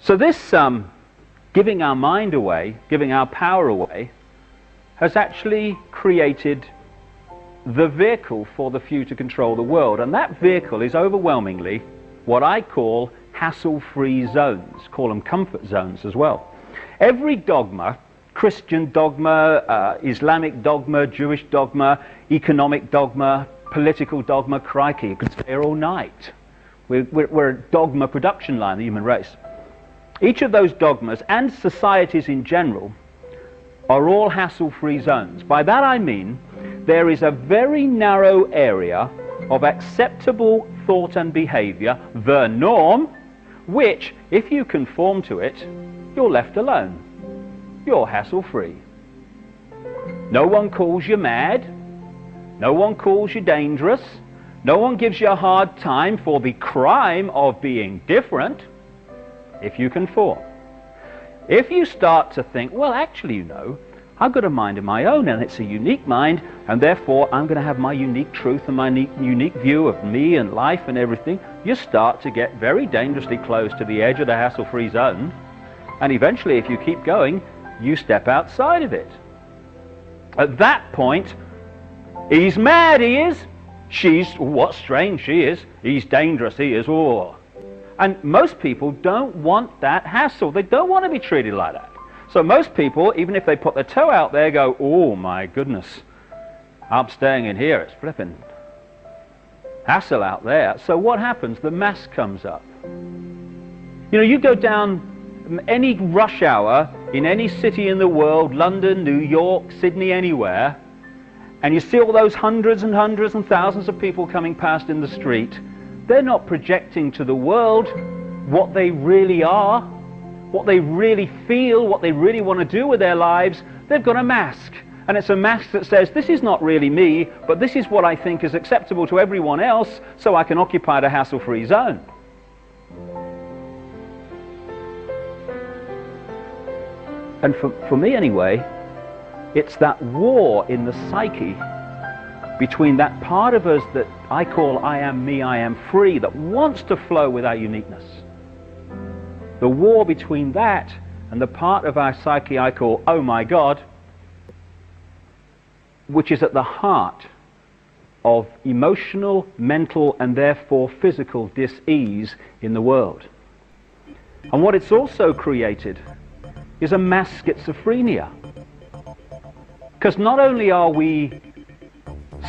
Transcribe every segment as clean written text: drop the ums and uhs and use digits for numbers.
So this giving our mind away, giving our power away, has actually created the vehicle for the few to control the world. And that vehicle is overwhelmingly what I call hassle-free zones, call them comfort zones as well. Every dogma, Christian dogma, Islamic dogma, Jewish dogma, economic dogma, political dogma, crikey, you could stay here all night. We're a dogma production line, the human race. Each of those dogmas and societies in general are all hassle-free zones. By that I mean there is a very narrow area of acceptable thought and behavior, the norm, which, if you conform to it, you're left alone. You're hassle-free. No one calls you mad. No one calls you dangerous. No one gives you a hard time for the crime of being different, if you conform. If you start to think, well, actually, you know, I've got a mind of my own, and it's a unique mind, and therefore I'm going to have my unique truth and my unique view of me and life and everything, you start to get very dangerously close to the edge of the hassle-free zone, and eventually, if you keep going, you step outside of it. At that point, he's mad, he is. She's, what strange she is. He's dangerous, he is. Oh. And most people don't want that hassle. They don't want to be treated like that. So most people, even if they put their toe out there, go, oh my goodness, I'm staying in here, it's flipping hassle out there. So what happens? The mask comes up. You know, you go down any rush hour in any city in the world, London, New York, Sydney, anywhere, and you see all those hundreds and hundreds and thousands of people coming past in the street. They're not projecting to the world what they really are, what they really feel, what they really want to do with their lives. They've got a mask. And it's a mask that says, this is not really me, but this is what I think is acceptable to everyone else, so I can occupy the hassle-free zone. And for me anyway, it's that war in the psyche between that part of us that I call I am me, I am free, that wants to flow with our uniqueness. The war between that and the part of our psyche I call oh my God, which is at the heart of emotional, mental, and therefore physical dis-ease in the world. And what it's also created is a mass schizophrenia. Because not only are we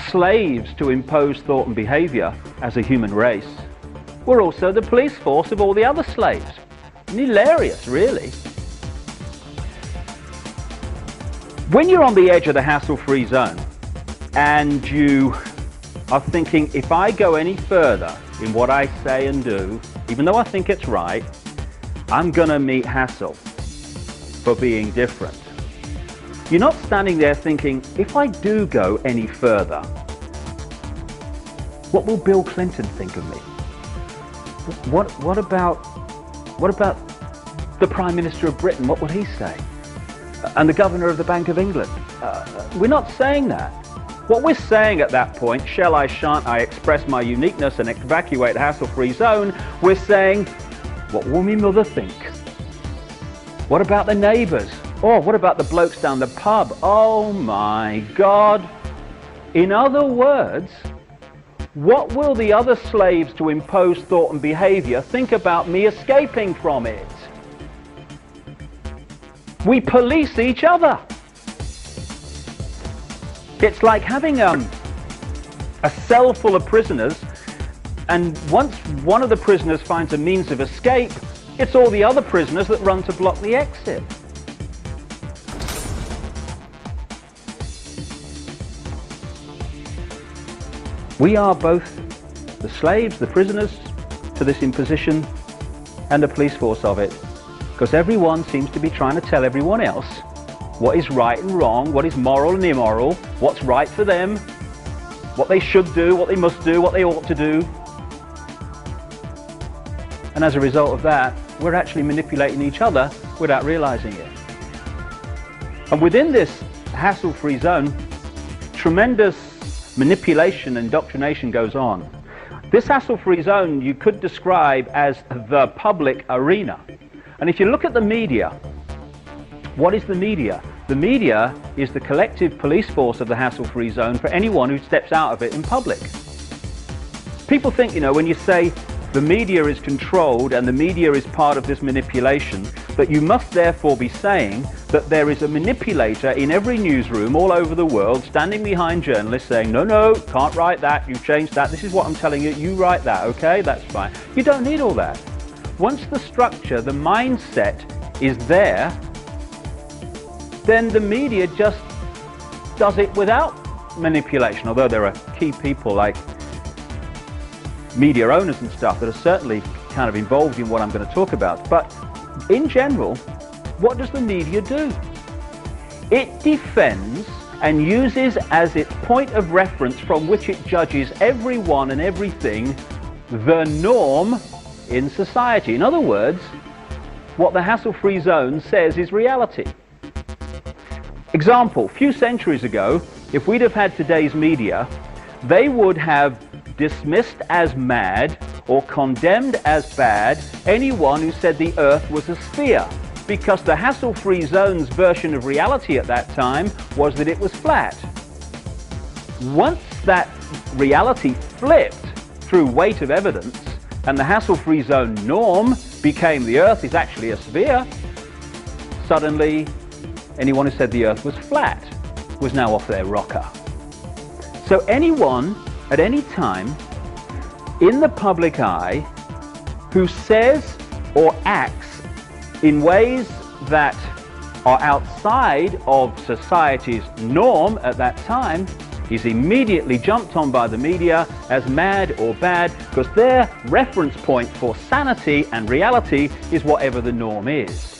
slaves to impose thought and behavior as a human race, we're also the police force of all the other slaves. Hilarious, really. When you're on the edge of the hassle-free zone and you are thinking, if I go any further in what I say and do, even though I think it's right, I'm going to meet hassle for being different. You're not standing there thinking, if I do go any further, what will Bill Clinton think of me? What about the Prime Minister of Britain? What would he say? And the Governor of the Bank of England? We're not saying that. What we're saying at that point, shall I, shan't I express my uniqueness and evacuate the hassle-free zone, we're saying, what will my mother think? What about the neighbours? Or what about the blokes down the pub? Oh my God. In other words, what will the other slaves to impose thought and behavior think about me escaping from it? We police each other. It's like having a cell full of prisoners, and once one of the prisoners finds a means of escape, it's all the other prisoners that run to block the exit. We are both the slaves, the prisoners to this imposition, and the police force of it, because everyone seems to be trying to tell everyone else what is right and wrong, what is moral and immoral, what's right for them, what they should do, what they must do, what they ought to do. And as a result of that, we're actually manipulating each other without realizing it. And within this hassle-free zone, tremendous manipulation and indoctrination goes on. This hassle-free zone you could describe as the public arena. And if you look at the media, what is the media? The media is the collective police force of the hassle-free zone for anyone who steps out of it in public. People think, you know, when you say the media is controlled and the media is part of this manipulation, that you must therefore be saying that there is a manipulator in every newsroom all over the world standing behind journalists saying, no, no, can't write that, you've changed that, this is what I'm telling you, you write that, okay, that's fine. You don't need all that. Once the structure, the mindset is there, then the media just does it without manipulation, although there are key people like media owners and stuff that are certainly kind of involved in what I'm going to talk about. But in general, what does the media do? It defends and uses as its point of reference from which it judges everyone and everything the norm in society. In other words, what the hassle-free zone says is reality. Example, a few centuries ago, if we'd have had today's media, they would have dismissed as mad or condemned as bad anyone who said the Earth was a sphere, because the hassle-free zone's version of reality at that time was that it was flat. Once that reality flipped through weight of evidence and the hassle-free zone norm became the Earth is actually a sphere, suddenly anyone who said the Earth was flat was now off their rocker. So anyone at any time in the public eye who says or acts in ways that are outside of society's norm at that time is immediately jumped on by the media as mad or bad, because their reference point for sanity and reality is whatever the norm is.